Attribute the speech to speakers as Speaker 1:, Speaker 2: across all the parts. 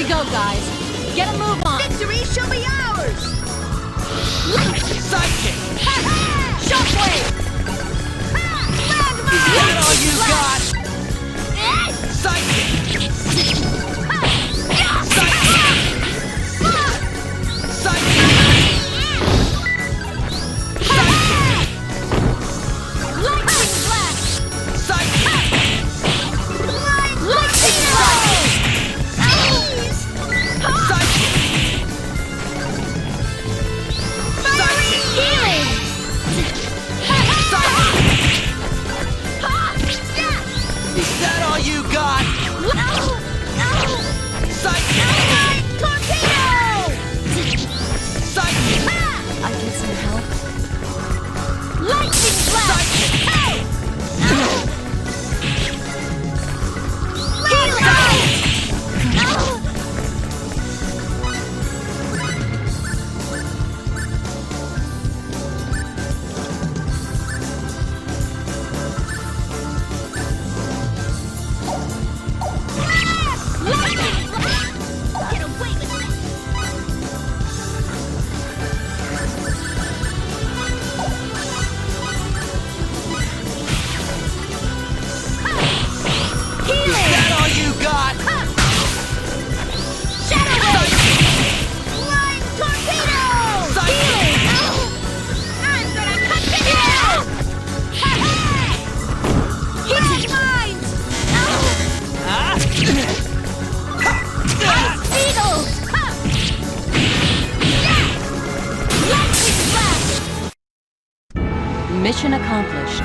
Speaker 1: go, guys. Get a move on.
Speaker 2: Victory shall be ours!
Speaker 3: Sidekick!
Speaker 2: Shockwave!
Speaker 3: Is that all you got? Sidekick!
Speaker 1: Mission accomplished.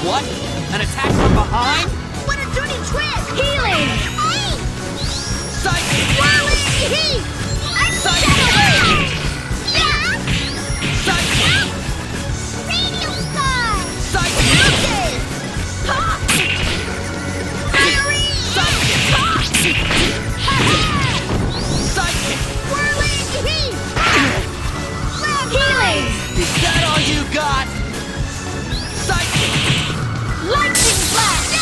Speaker 3: What? An attack from behind?
Speaker 2: What a dirty trick!
Speaker 1: Healing!
Speaker 3: Sidekick!
Speaker 2: Whirling heat!
Speaker 3: Sidekick! Sidekick!
Speaker 2: Radio star!
Speaker 3: Sidekick!
Speaker 2: Fiery!
Speaker 3: Sidekick! Sidekick!
Speaker 2: Whirling heat!
Speaker 1: Healing!
Speaker 3: Is that all you got? Sidekick!
Speaker 2: Lightning flash!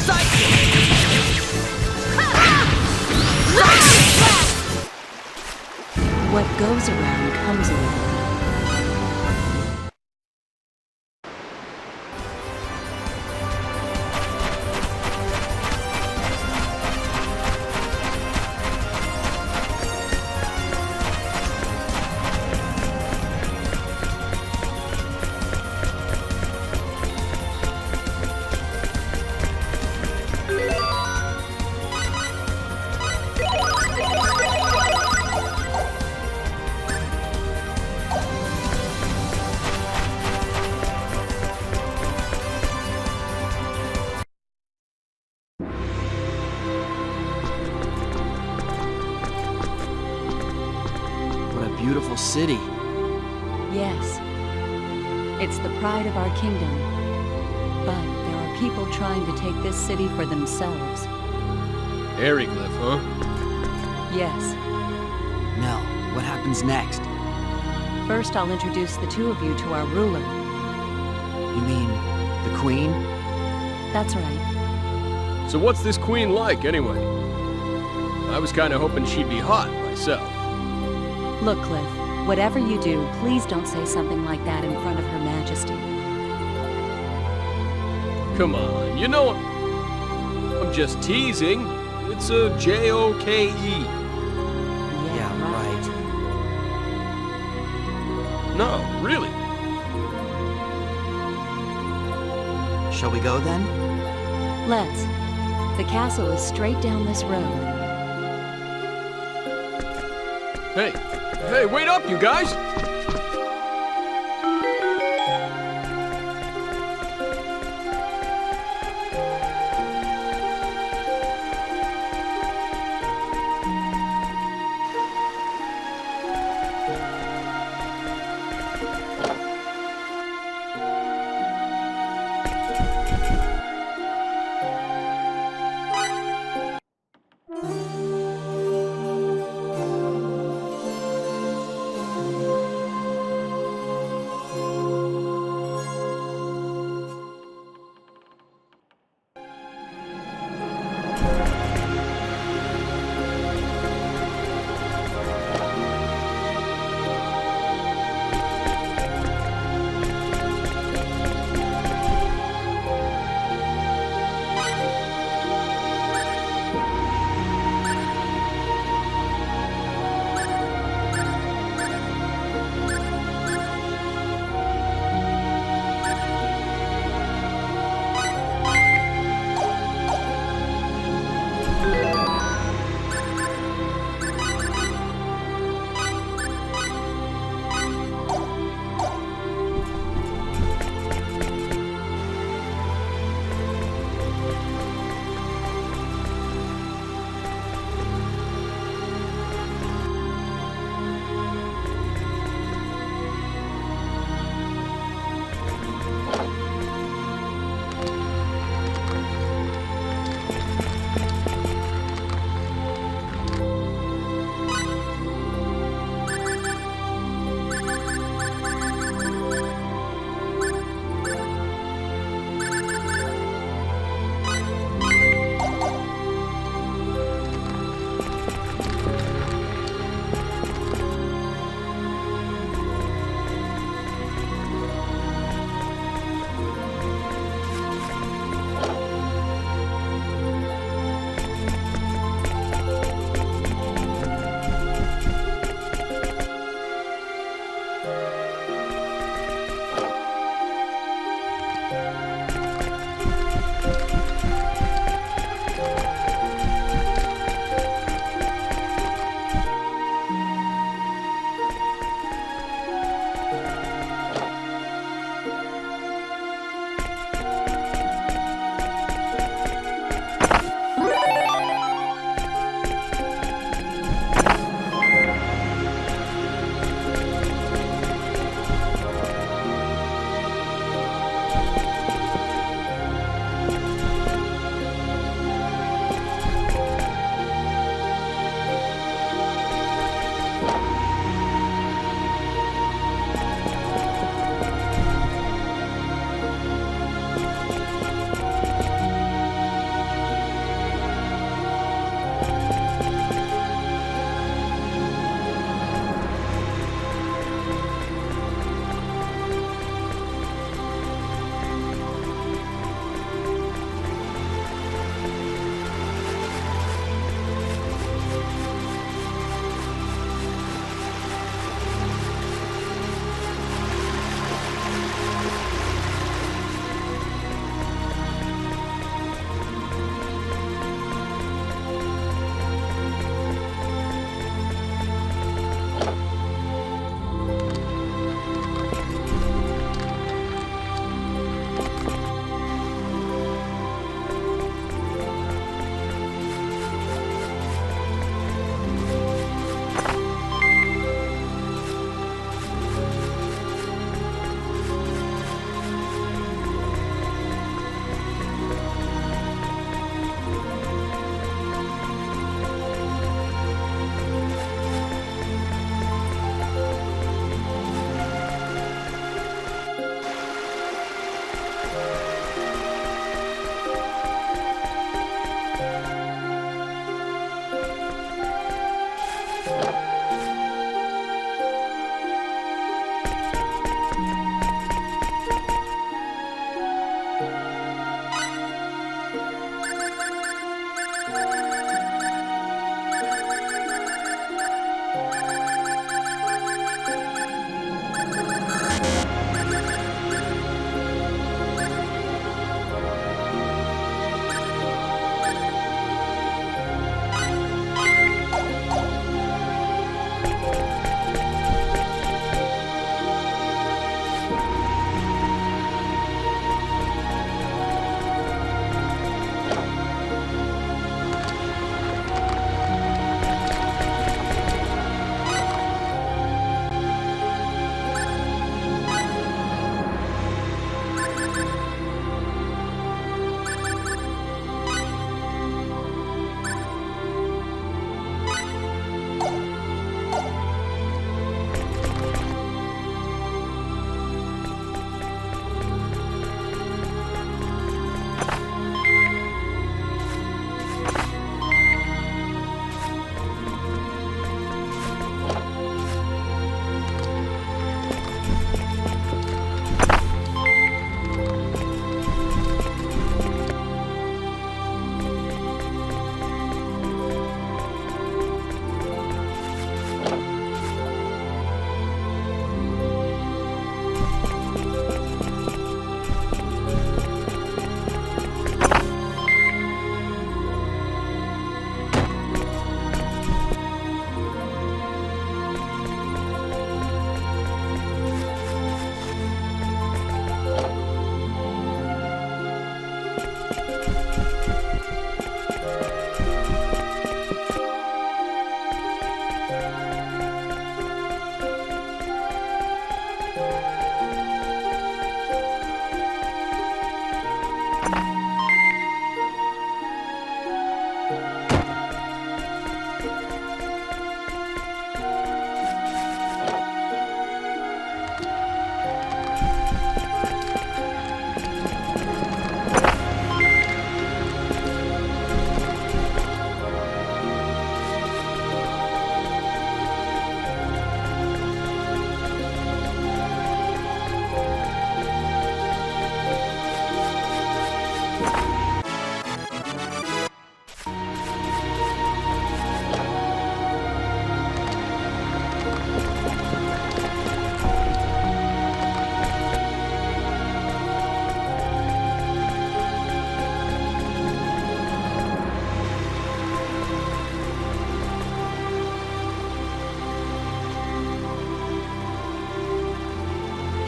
Speaker 3: Sidekick!
Speaker 2: Lightning flash!
Speaker 1: What goes around comes around.
Speaker 3: Beautiful city.
Speaker 1: Yes. It's the pride of our kingdom. But there are people trying to take this city for themselves.
Speaker 4: Airyglyph, huh?
Speaker 1: Yes.
Speaker 3: Nell, what happens next?
Speaker 1: First, I'll introduce the two of you to our ruler.
Speaker 3: You mean the Queen?
Speaker 1: That's right.
Speaker 4: So what's this queen like, anyway? I was kinda hoping she'd be hot, myself.
Speaker 1: Look, Cliff, whatever you do, please don't say something like that in front of Her Majesty.
Speaker 4: Come on, you know I'm just teasing. It's a J-O-K-E.
Speaker 3: Yeah, right.
Speaker 4: No, really.
Speaker 3: Shall we go then?
Speaker 1: Let's. The castle is straight down this road.
Speaker 4: Hey, wait up, you guys!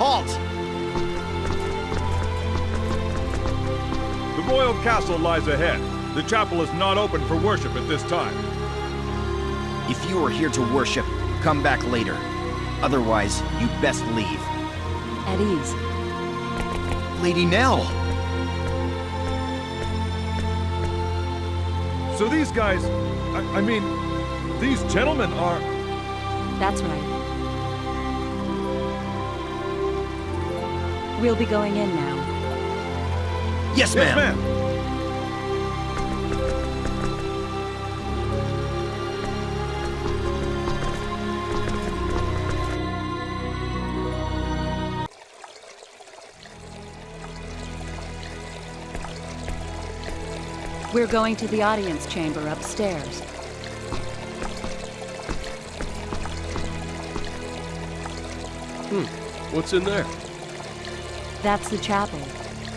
Speaker 3: halt!
Speaker 5: The royal castle lies ahead. The chapel is not open for worship at this time.
Speaker 6: If you are here to worship, come back later. Otherwise, you best leave.
Speaker 1: At ease.
Speaker 6: Lady Nell!
Speaker 5: So these guys, I mean, these gentlemen are...
Speaker 1: That's right. We'll be going in now.
Speaker 6: Yes,
Speaker 5: Yes,
Speaker 6: ma'am!
Speaker 5: ma'am!
Speaker 1: We're going to the audience chamber upstairs.
Speaker 4: What's in there?
Speaker 1: That's the chapel.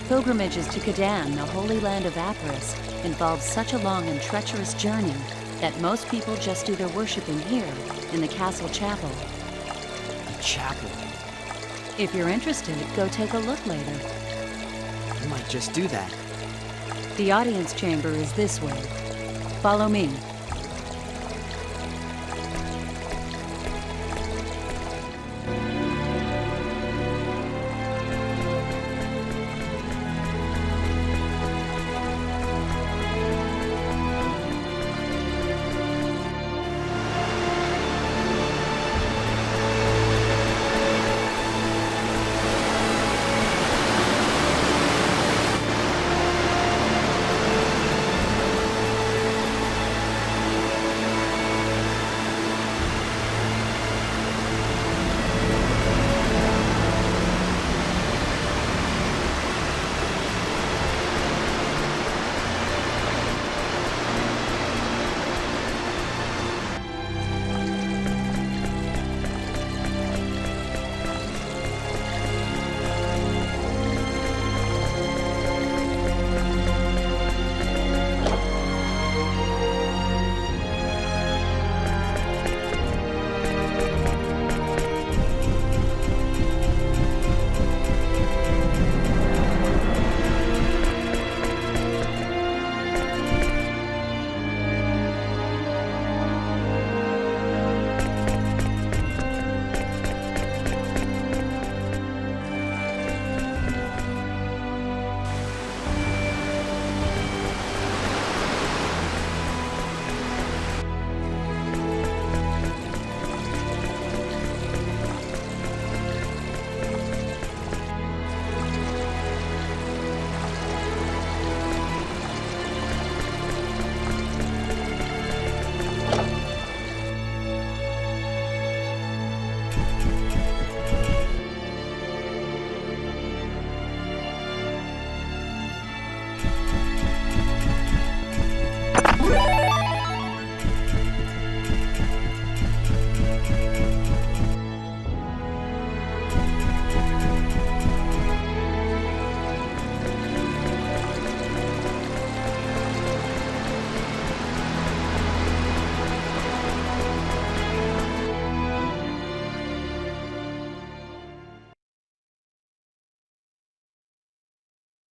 Speaker 1: Pilgrimages to Kadan, the holy land of Aquios, involve such a long and treacherous journey that most people just do their worshiping here, in the castle chapel.
Speaker 6: The chapel.
Speaker 1: If you're interested, go take a look later.
Speaker 6: You might just do that.
Speaker 1: The audience chamber is this way. Follow me.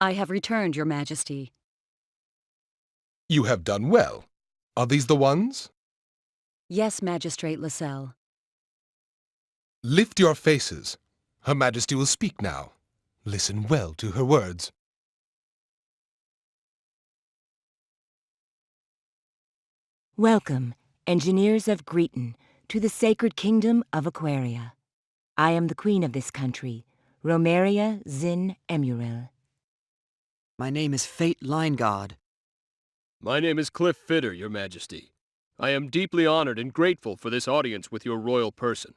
Speaker 1: I have returned, Your Majesty.
Speaker 7: You have done well. Are these the ones?
Speaker 1: Yes, Magistrate Lascelles.
Speaker 7: Lift your faces. Her Majesty will speak now. Listen well to her words.
Speaker 8: Welcome, engineers of Greeton, to the sacred kingdom of Aquaria. I am the queen of this country, Romeria Zin Emuril.
Speaker 6: My name is Fate Line God.
Speaker 4: My name is Cliff Fitter, Your Majesty. I am deeply honored and grateful for this audience with your royal person.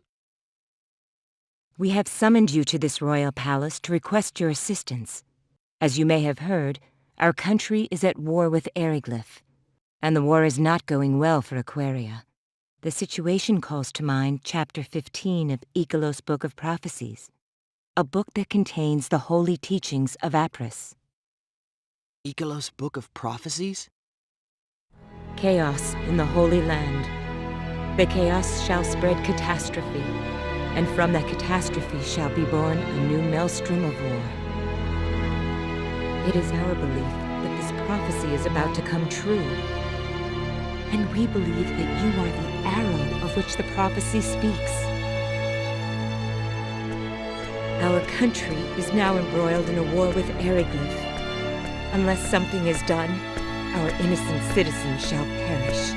Speaker 8: We have summoned you to this royal palace to request your assistance. As you may have heard, our country is at war with Eriglyph, and the war is not going well for Aquaria. The situation calls to mind Chapter 15 of Icolos' Book of Prophecies, a book that contains the holy teachings of Apris.
Speaker 6: Icolos' Book of Prophecies?
Speaker 8: Chaos in the Holy Land. The chaos shall spread catastrophe. and from that catastrophe shall be born a new maelstrom of war. It is our belief that this prophecy is about to come true. And we believe that you are the arrow of which the prophecy speaks. Our country is now embroiled in a war with Eriglif. Unless something is done, our innocent citizens shall perish.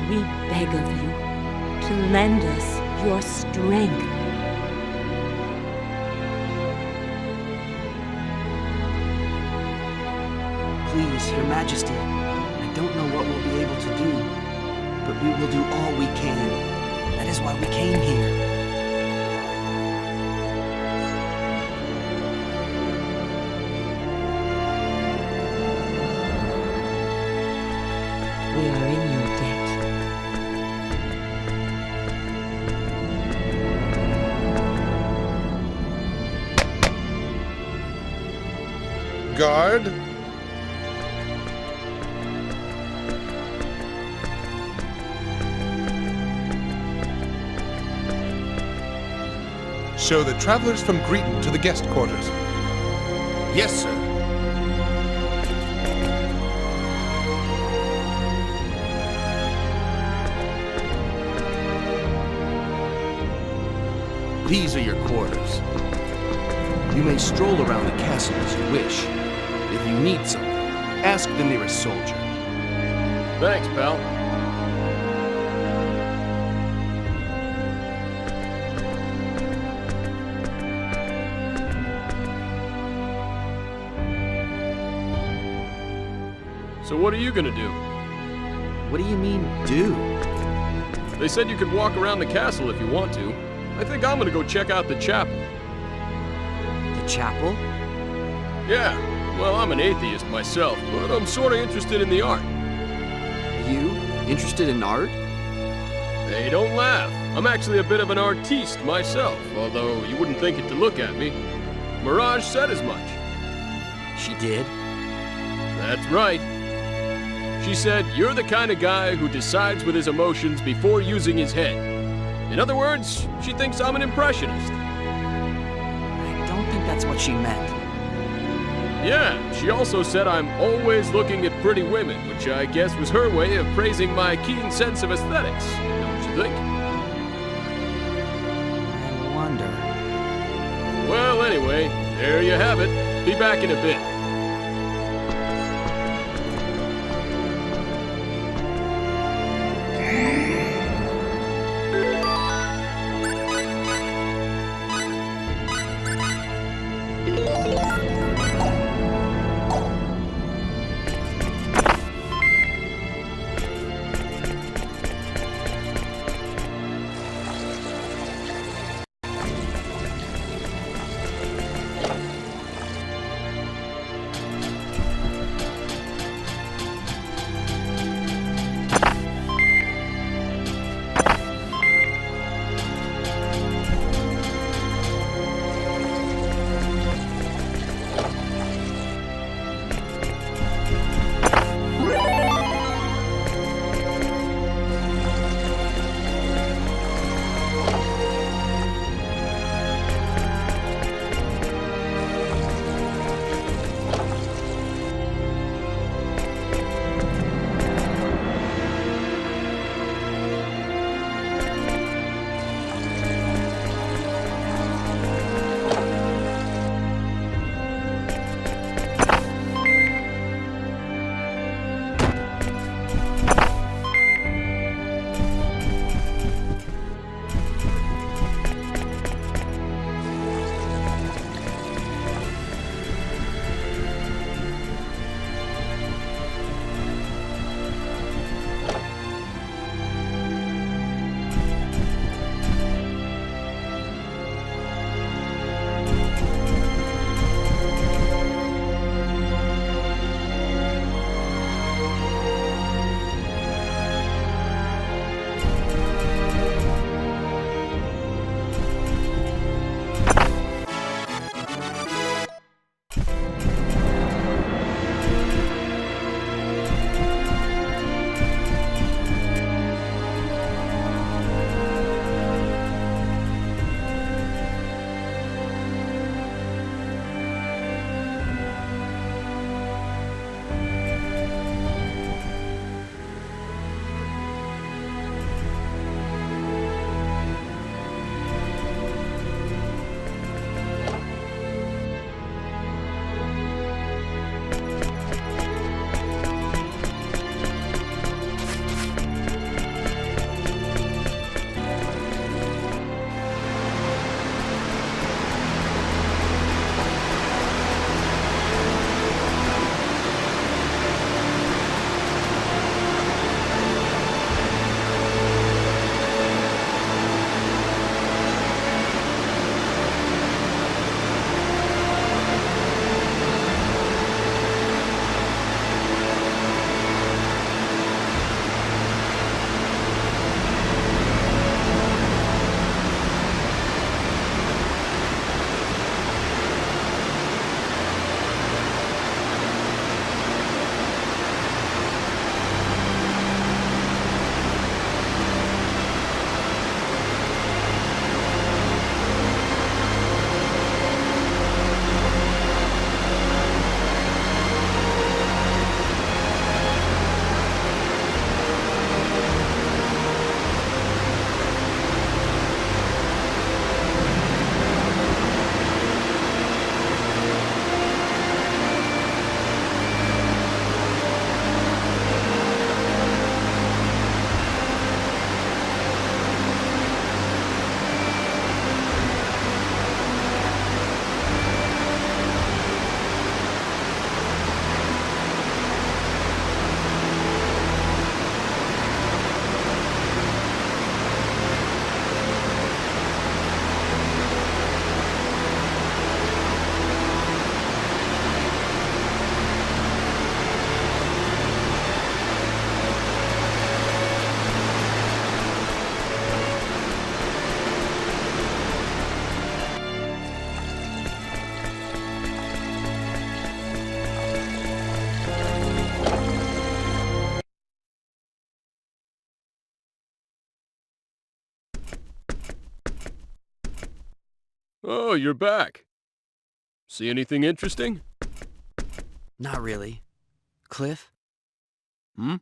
Speaker 8: We beg of you to lend us your strength.
Speaker 3: Please, Your Majesty, I don't know what we'll be able to do, but we will do all we can. That is why we came here.
Speaker 8: We are in your debt.
Speaker 7: Guard! Show the travelers from Greeton to the guest quarters.
Speaker 4: Yes, sir. These are your quarters. You may stroll around the castle as you wish. If you need something, ask the nearest soldier. Thanks, pal. So what are you gonna do?
Speaker 3: What do you mean, do?
Speaker 4: They said you could walk around the castle if you want to. I think I'm gonna go check out the chapel.
Speaker 3: The chapel?
Speaker 4: Yeah, well, I'm an atheist myself, but I'm sorta interested in the art.
Speaker 3: You? Interested in art?
Speaker 4: Hey, don't laugh. I'm actually a bit of an artiste myself, although you wouldn't think it to look at me. Mirage said as much.
Speaker 3: She did.
Speaker 4: That's right. She said, you're the kind of guy who decides with his emotions before using his head. In other words, she thinks I'm an impressionist.
Speaker 3: I don't think that's what she meant.
Speaker 4: Yeah, she also said I'm always looking at pretty women, which I guess was her way of praising my keen sense of aesthetics. Don't you think?
Speaker 3: I wonder.
Speaker 4: Well, anyway, there you have it. Be back in a bit. Oh, you're back. See anything interesting?
Speaker 3: Not really. Cliff,
Speaker 4: Hmm?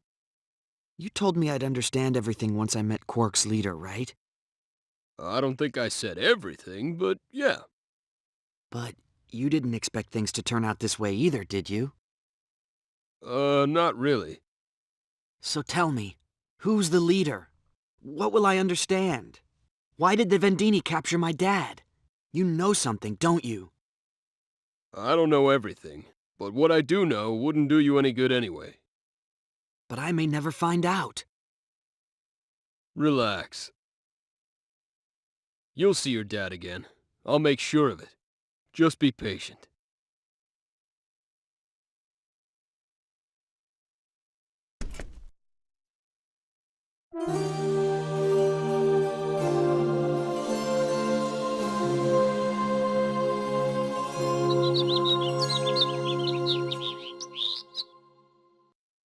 Speaker 3: you told me I'd understand everything once I met Quark's leader, right?
Speaker 4: I don't think I said everything, but yeah.
Speaker 3: But you didn't expect things to turn out this way either, did you?
Speaker 4: Not really.
Speaker 3: So tell me, who's the leader? What will I understand? Why did the Vendini capture my dad? You know something, don't you?
Speaker 4: I don't know everything, but what I do know wouldn't do you any good anyway.
Speaker 3: But I may never find out.
Speaker 4: Relax. You'll see your dad again. I'll make sure of it. Just be patient.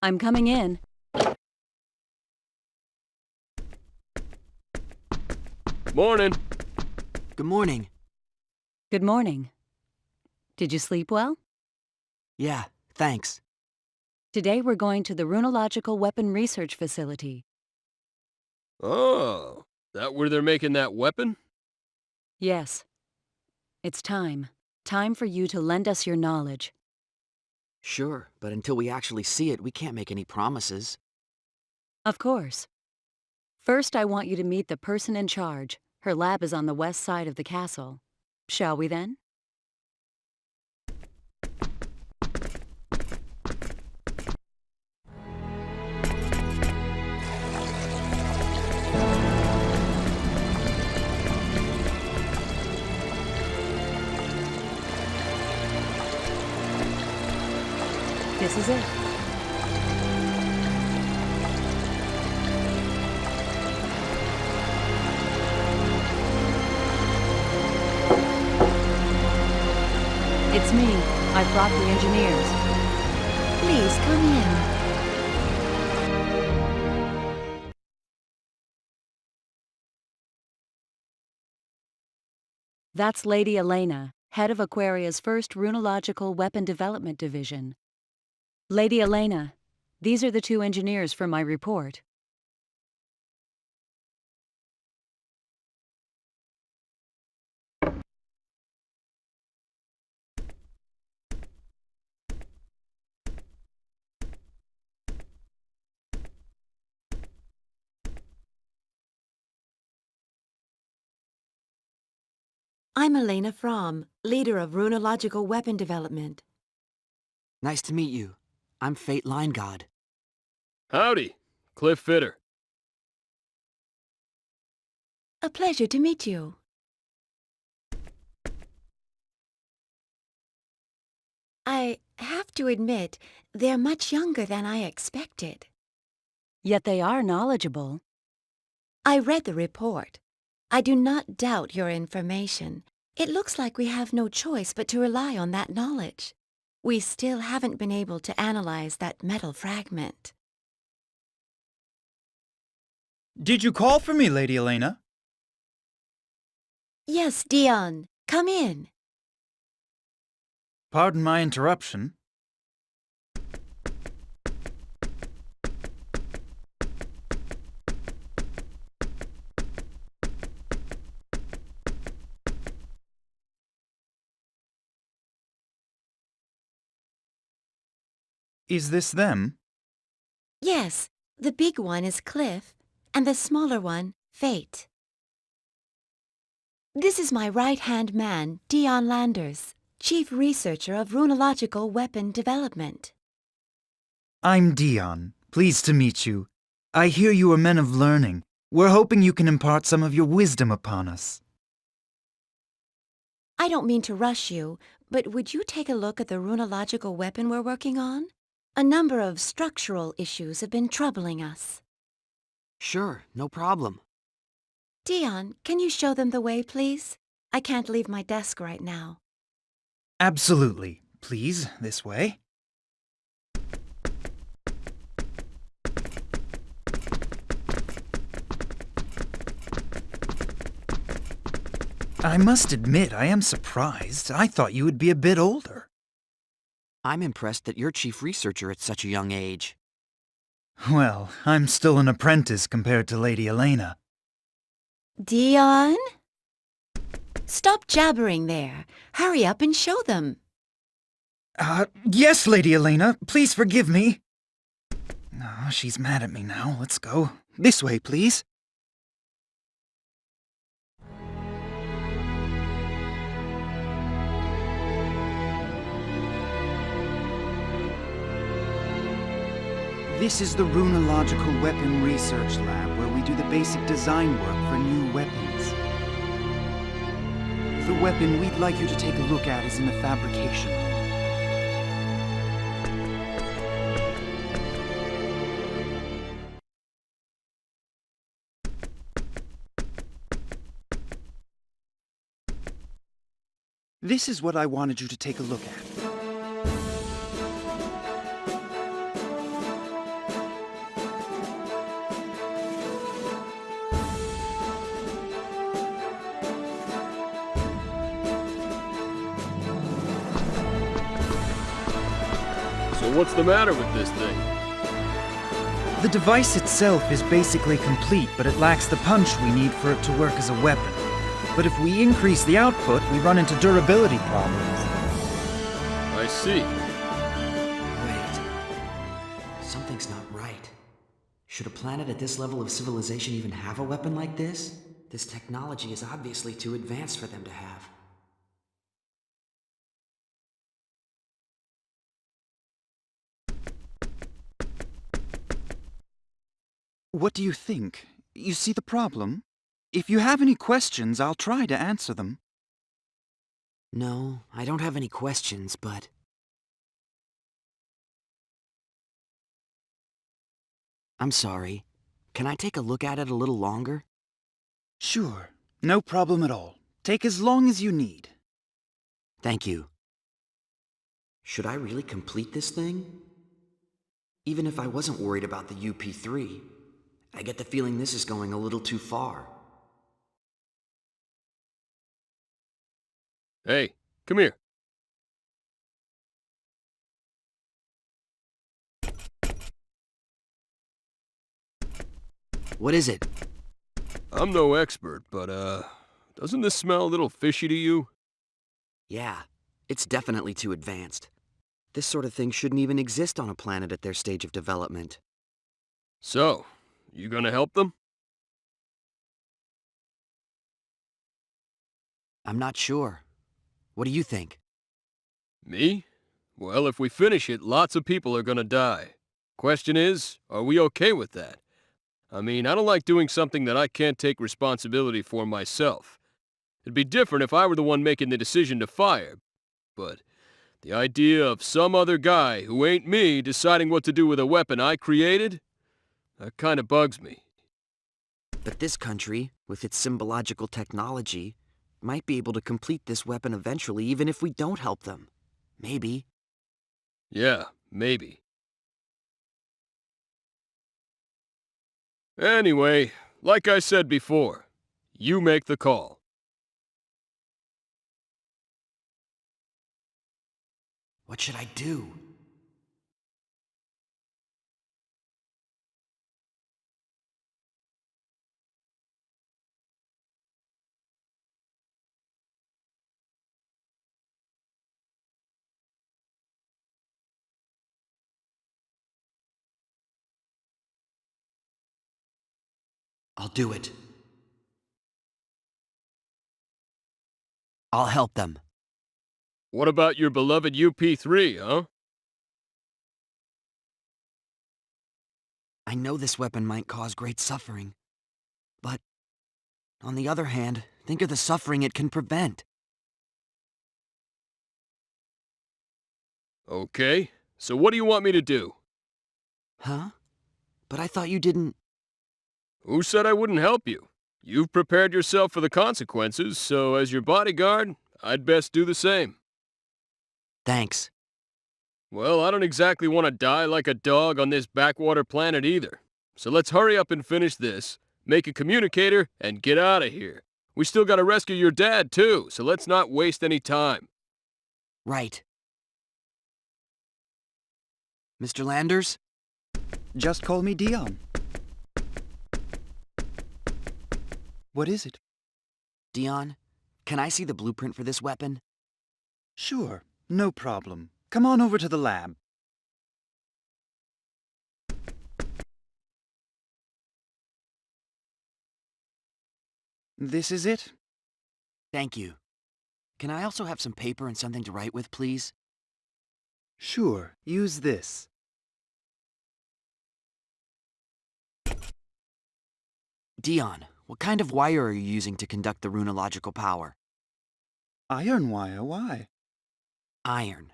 Speaker 1: I'm coming in.
Speaker 4: Morning.
Speaker 3: Good morning.
Speaker 1: Good morning. Did you sleep well?
Speaker 3: Yeah, thanks.
Speaker 1: Today we're going to the Runological Weapon Research Facility.
Speaker 4: Oh, that where they're making that weapon?
Speaker 1: Yes. It's time. Time for you to lend us your knowledge.
Speaker 3: Sure, but until we actually see it, we can't make any promises.
Speaker 1: Of course. First, I want you to meet the person in charge. Her lab is on the west side of the castle. Shall we then? This is it. It's me. I brought the engineers. Please come in. That's Lady Elena, head of Aquaria's first Runological Weapon Development Division. Lady Elena, these are the two engineers for my report.
Speaker 9: I'm Elena Fromm, leader of Runological Weapon Development.
Speaker 3: Nice to meet you. I'm Fate Line God.
Speaker 4: Howdy, Cliff Fitter.
Speaker 9: A pleasure to meet you. I have to admit, they're much younger than I expected.
Speaker 1: Yet they are knowledgeable.
Speaker 9: I read the report. I do not doubt your information. It looks like we have no choice but to rely on that knowledge. We still haven't been able to analyze that metal fragment.
Speaker 10: Did you call for me, Lady Elena?
Speaker 9: Yes, Dion. Come in.
Speaker 10: Pardon my interruption. Is this them?
Speaker 9: Yes, the big one is Cliff, and the smaller one, Fate. This is my right-hand man, Dion Landers, Chief Researcher of Runological Weapon Development.
Speaker 10: I'm Dion. Pleased to meet you. I hear you are men of learning. We're hoping you can impart some of your wisdom upon us.
Speaker 9: I don't mean to rush you, but would you take a look at the runological weapon we're working on? A number of structural issues have been troubling us.
Speaker 3: Sure, no problem.
Speaker 9: Dion, can you show them the way, please? I can't leave my desk right now.
Speaker 10: Absolutely. Please, this way. I must admit, I am surprised. I thought you would be a bit older.
Speaker 3: I'm impressed that you're chief researcher at such a young age.
Speaker 10: Well, I'm still an apprentice compared to Lady Elena.
Speaker 9: Dion? Stop jabbering there. Hurry up and show them.
Speaker 10: Yes, Lady Elena. Please forgive me. Oh, she's mad at me now. Let's go. This way, please. This is the Runological Weapon Research Lab, where we do the basic design work for new weapons. The weapon we'd like you to take a look at is in the fabrication hall. This is what I wanted you to take a look at.
Speaker 4: So what's the matter with this thing?
Speaker 10: The device itself is basically complete, but it lacks the punch we need for it to work as a weapon. But if we increase the output, we run into durability problems.
Speaker 4: I see.
Speaker 3: Wait. Something's not right. Should a planet at this level of civilization even have a weapon like this? This technology is obviously too advanced for them to have.
Speaker 10: What do you think? You see the problem? If you have any questions, I'll try to answer them.
Speaker 3: No, I don't have any questions, but... I'm sorry. Can I take a look at it a little longer?
Speaker 10: Sure. No problem at all. Take as long as you need.
Speaker 3: Thank you. Should I really complete this thing? Even if I wasn't worried about the UP3, I get the feeling this is going a little too far.
Speaker 4: Hey, come here.
Speaker 3: What is it?
Speaker 4: I'm no expert, but, doesn't this smell a little fishy to you?
Speaker 3: Yeah, it's definitely too advanced. This sort of thing shouldn't even exist on a planet at their stage of development.
Speaker 4: So, you gonna help them?
Speaker 3: I'm not sure. What do you think?
Speaker 4: Me? Well, if we finish it, lots of people are gonna die. Question is, are we okay with that? I mean, I don't like doing something that I can't take responsibility for myself. It'd be different if I were the one making the decision to fire, but the idea of some other guy who ain't me deciding what to do with a weapon I created, that kinda bugs me.
Speaker 3: But this country, with its symbological technology, might be able to complete this weapon eventually even if we don't help them. Maybe.
Speaker 4: Yeah, maybe. Anyway, like I said before, you make the call.
Speaker 3: What should I do? I'll do it. I'll help them.
Speaker 4: What about your beloved UP3, huh?
Speaker 3: I know this weapon might cause great suffering. But, on the other hand, think of the suffering it can prevent.
Speaker 4: Okay, so what do you want me to do?
Speaker 3: Huh? But I thought you didn't...
Speaker 4: Who said I wouldn't help you? You've prepared yourself for the consequences, so as your bodyguard, I'd best do the same.
Speaker 3: Thanks.
Speaker 4: Well, I don't exactly want to die like a dog on this backwater planet either. So let's hurry up and finish this, make a communicator, and get out of here. We still gotta rescue your dad, too, so let's not waste any time.
Speaker 3: Right. Mr. Landers?
Speaker 10: Just call me Dion. What is it?
Speaker 3: Dion, can I see the blueprint for this weapon?
Speaker 10: Sure, no problem. Come on over to the lab. This is it?
Speaker 3: Thank you. Can I also have some paper and something to write with, please?
Speaker 10: Sure, use this.
Speaker 3: Dion, what kind of wire are you using to conduct the runological power?
Speaker 10: Iron wire, why?
Speaker 3: Iron.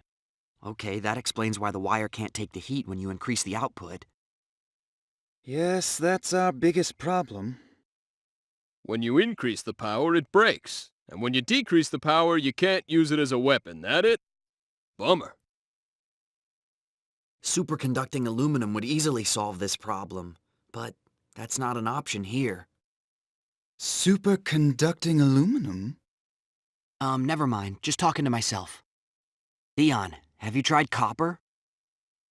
Speaker 3: Okay, that explains why the wire can't take the heat when you increase the output.
Speaker 10: Yes, that's our biggest problem.
Speaker 4: When you increase the power, it breaks. And when you decrease the power, you can't use it as a weapon. That it? Bummer.
Speaker 3: Superconducting aluminum would easily solve this problem, but that's not an option here.
Speaker 10: Superconducting aluminum?
Speaker 3: Never mind. Just talking to myself. Dion, have you tried copper?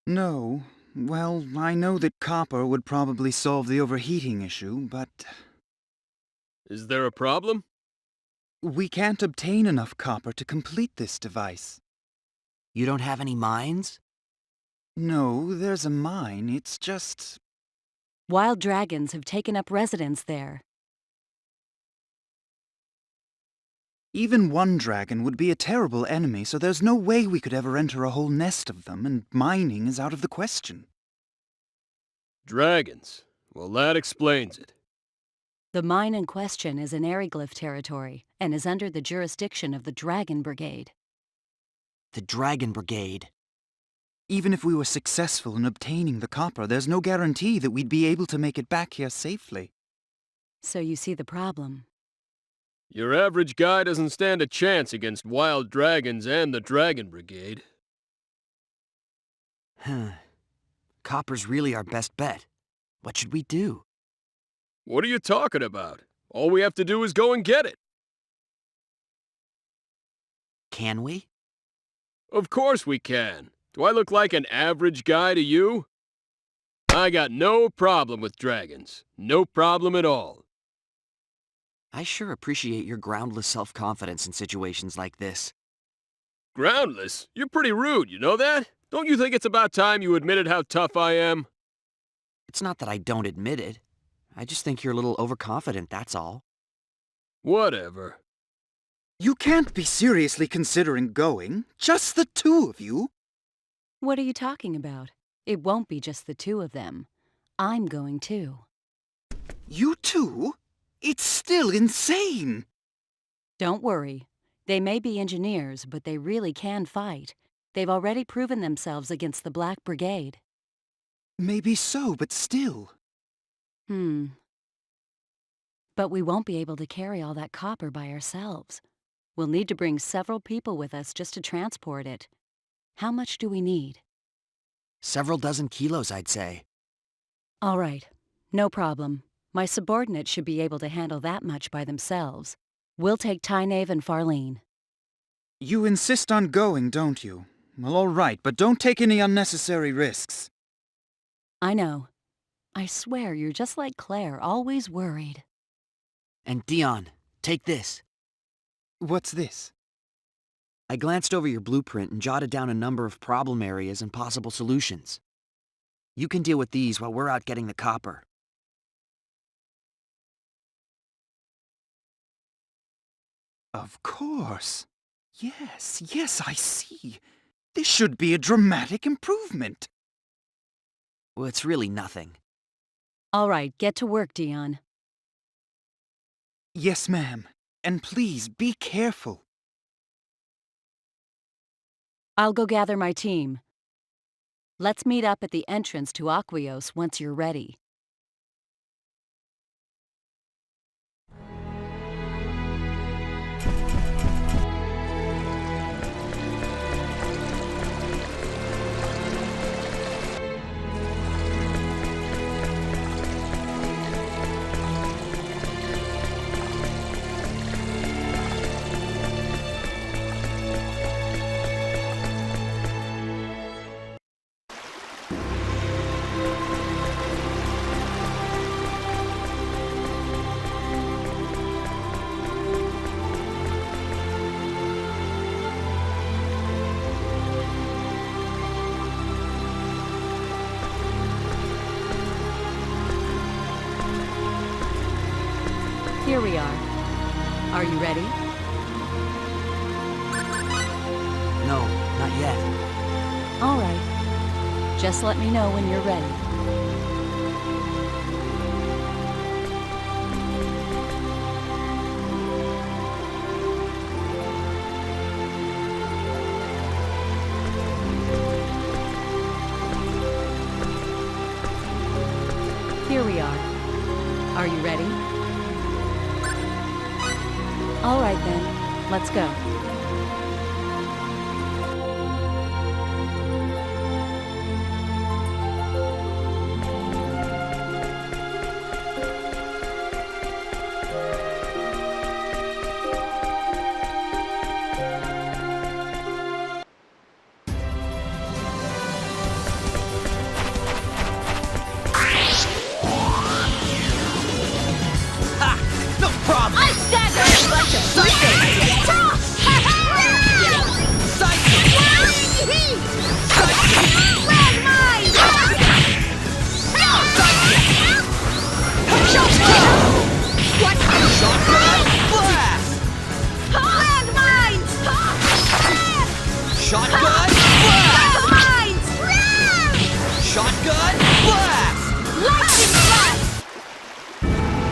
Speaker 10: No. Well, I know that copper would probably solve the overheating issue, but
Speaker 4: Is there a problem?
Speaker 10: we can't obtain enough copper to complete this device.
Speaker 3: You don't have any mines?
Speaker 10: No, there's a mine. It's just...
Speaker 1: Wild dragons have taken up residence there.
Speaker 10: Even one dragon would be a terrible enemy, so there's no way we could ever enter a whole nest of them, and mining is out of the question.
Speaker 4: Dragons. Well, that explains it.
Speaker 1: The mine in question is in Aryglyph territory and is under the jurisdiction of the Dragon Brigade.
Speaker 3: The Dragon Brigade.
Speaker 10: Even if we were successful in obtaining the copper, there's no guarantee that we'd be able to make it back here safely.
Speaker 1: So you see the problem.
Speaker 4: Your average guy doesn't stand a chance against wild dragons and the Dragon Brigade.
Speaker 3: Copper's really our best bet. What should we do?
Speaker 4: What are you talking about? All we have to do is go and get it.
Speaker 3: Can we?
Speaker 4: Of course we can. Do I look like an average guy to you? I got no problem with dragons. No problem at all.
Speaker 3: I sure appreciate your groundless self-confidence in situations like this.
Speaker 4: Groundless? You're pretty rude, you know that? Don't you think it's about time you admitted how tough I am?
Speaker 3: It's not that I don't admit it. I just think you're a little overconfident, that's all.
Speaker 4: Whatever.
Speaker 10: You can't be seriously considering going. Just the two of you.
Speaker 1: What are you talking about? It won't be just the two of them. I'm going too.
Speaker 10: You two? It's still insane.
Speaker 1: Don't worry. They may be engineers, but they really can fight. They've already proven themselves against the Black Brigade.
Speaker 10: Maybe so, but still.
Speaker 1: But we won't be able to carry all that copper by ourselves. We'll need to bring several people with us just to transport it. How much do we need?
Speaker 3: Several dozen kilos, I'd say.
Speaker 1: All right, no problem. My subordinates should be able to handle that much by themselves. We'll take Tynave and Farlene.
Speaker 10: You insist on going, don't you? Well, all right, but don't take any unnecessary risks.
Speaker 1: I know. I swear you're just like Claire, always worried.
Speaker 3: And Dion, take this.
Speaker 10: What's this?
Speaker 3: I glanced over your blueprint and jotted down a number of problem areas and possible solutions. You can deal with these while we're out getting the copper.
Speaker 10: Of course. Yes, I see. This should be a dramatic improvement.
Speaker 3: Well, it's really nothing.
Speaker 1: All right, get to work, Dion.
Speaker 10: Yes, ma'am. And please, be careful.
Speaker 1: I'll go gather my team. Let's meet up at the entrance to Aquios once you're ready. Here we are. Are you ready?
Speaker 3: No, not yet.
Speaker 1: All right. Just let me know when you're ready. Here we are. Are you ready? All right then, let's go.
Speaker 6: No problem!
Speaker 2: I stand on a bunch of birthdays! Talk! Flying heat! Landmine! What?
Speaker 6: Shotgun blast!
Speaker 2: Landmines!
Speaker 6: Shotgun blast!
Speaker 2: Landmines!
Speaker 6: Shotgun blast!
Speaker 2: Lightning blast!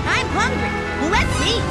Speaker 2: I'm hungry. Let's eat.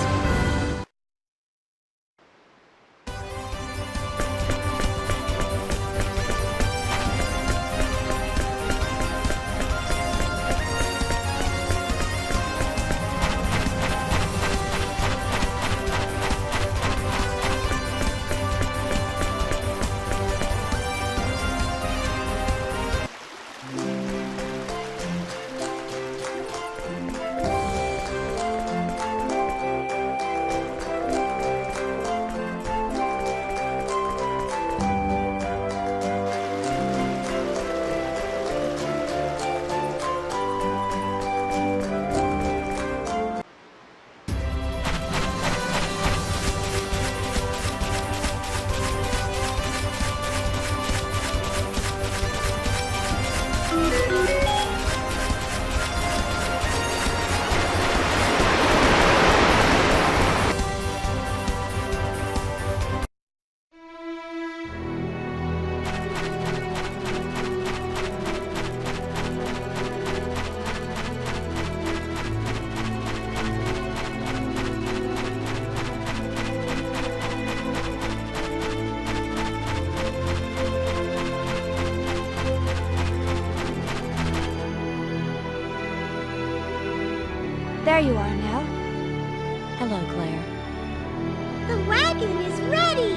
Speaker 9: There you are, Nell.
Speaker 1: Hello, Claire.
Speaker 2: The wagon is ready.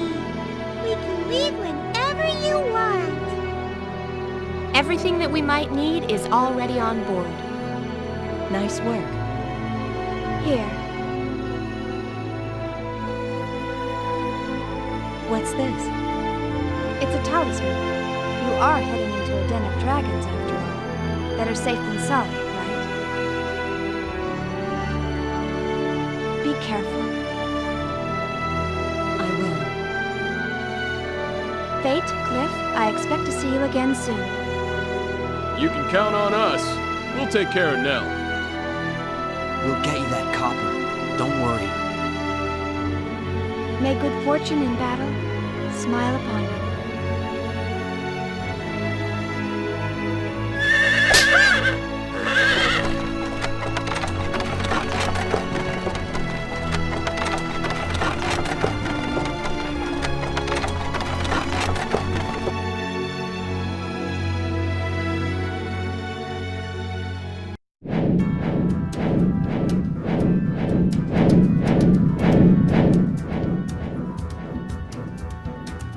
Speaker 2: We can leave whenever you want.
Speaker 9: Everything that we might need is already on board.
Speaker 1: Nice work.
Speaker 9: Here.
Speaker 1: What's this?
Speaker 9: It's a talisman. You are heading into a den of dragons, after all. Better safe than sorry, right? Be careful.
Speaker 1: I will.
Speaker 9: Fate, Cliff, I expect to see you again soon.
Speaker 4: You can count on us. We'll take care of Nell.
Speaker 3: We'll get you that copper. Don't worry.
Speaker 9: May good fortune in battle smile upon you.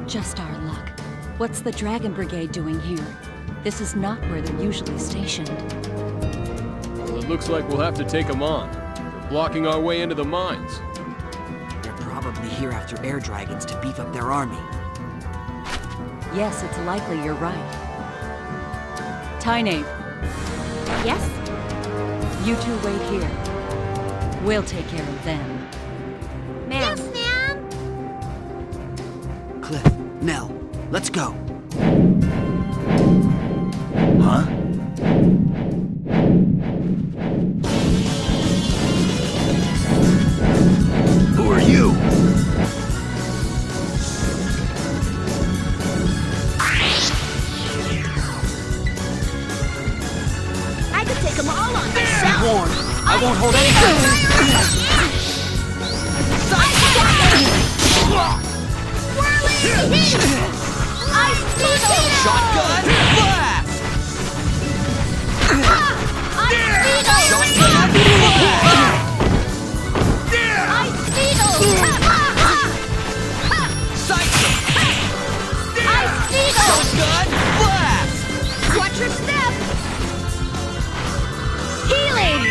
Speaker 1: Just our luck. What's the Dragon Brigade doing here? This is not where they're usually stationed.
Speaker 4: Well, it looks like we'll have to take them on. They're blocking our way into the mines.
Speaker 3: They're probably here after air dragons to beef up their army.
Speaker 1: Yes, it's likely you're right. Tynape,
Speaker 9: Yes?
Speaker 1: you two wait here. We'll take care of them.
Speaker 9: Ma'am.
Speaker 2: Yes, ma'am.
Speaker 3: Cliff, Nell, let's go. Huh?
Speaker 2: them all on myself.
Speaker 3: Warned. I won't hold anything.
Speaker 6: Shotgun blast! Shotgun Shotgun blast!
Speaker 2: Watch your step! Healing!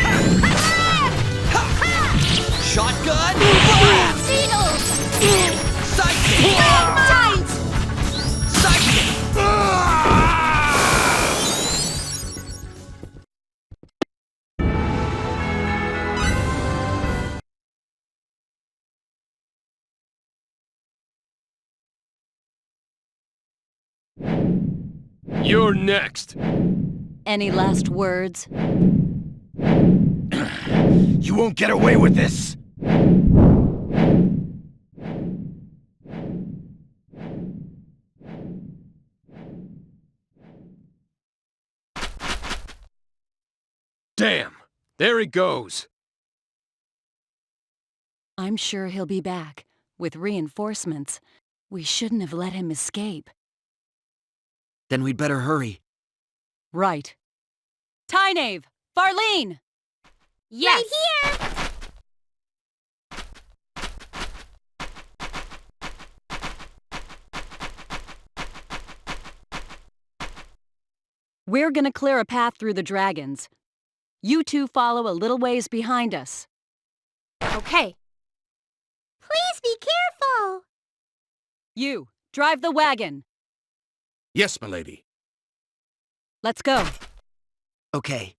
Speaker 6: Shotgun blast! Psychic!
Speaker 2: Tight!
Speaker 6: Psychic!
Speaker 4: You're next.
Speaker 1: Any last words?
Speaker 6: You won't get away with this!
Speaker 4: Damn! There he goes.
Speaker 1: I'm sure he'll be back, with reinforcements. We shouldn't have let him escape.
Speaker 3: Then we'd better hurry.
Speaker 1: Right. Tynave! Farlene!
Speaker 2: Yes! Right here!
Speaker 1: We're gonna clear a path through the dragons. You two follow a little ways behind us.
Speaker 2: Okay. Please be careful!
Speaker 1: You, drive the wagon.
Speaker 7: Yes, milady.
Speaker 1: Let's go.
Speaker 3: Okay.